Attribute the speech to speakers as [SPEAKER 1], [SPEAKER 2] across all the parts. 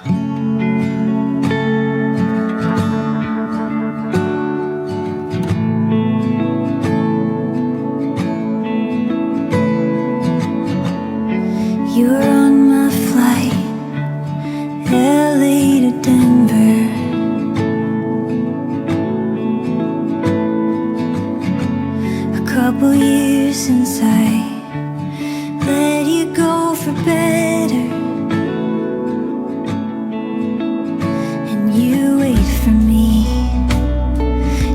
[SPEAKER 1] You were on my flight, LA to Denver. A couple years since I let you go for better, and you wait for me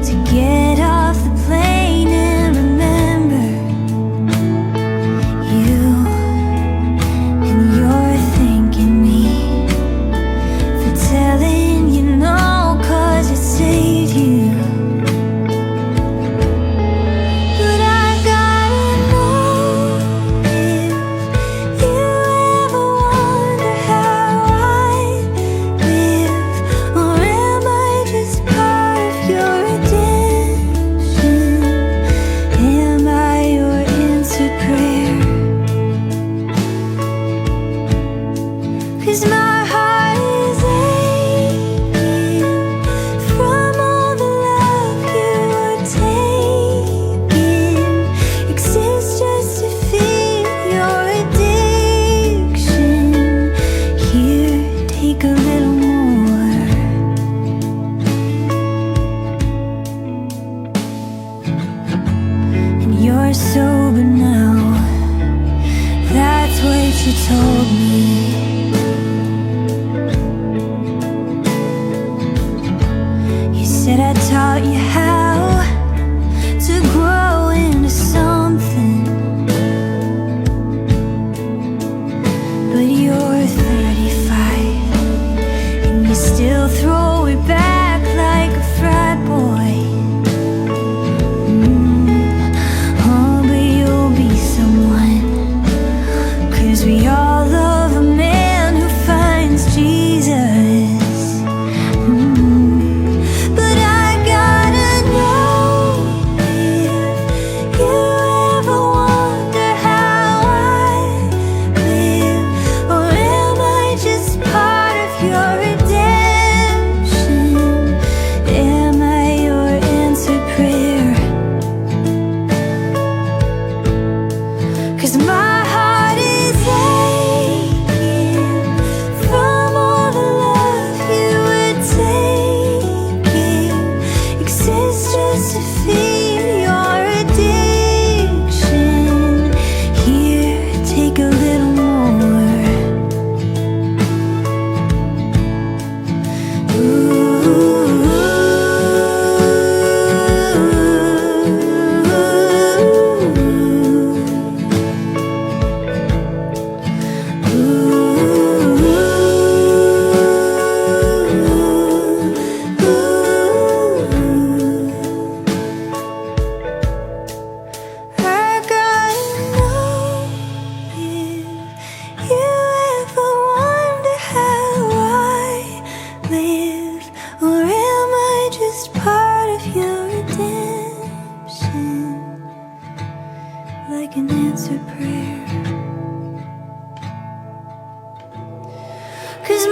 [SPEAKER 1] to get off the plane and remember you. And you're thanking me for telling you no, 'cause it saved you. But I gotta know if you ever wonder how I live, or am I just part of your redemption? Am I your answered prayer? 'Cause my heart is aching from all the love you were taking. Exists just to feed your addiction. Here, take a little more. And you're sober now, that's what you told me. You said I taught you how to grow into something, but you're 35 and you still throw it back like a frat boy. Oh, but you'll be someone, 'cause we all love a man who finds Jesus. But I gotta know if you ever wonder how I live, or am I just part of your redemption? Am I your answered prayer? 'Cause my heart is aching from all the love you were taking. Exists just to feed your addiction. Here, take a little more. I gotta know if you ever wonder how I live, or am I just part of your redemption? Like an answered prayer. 'Cause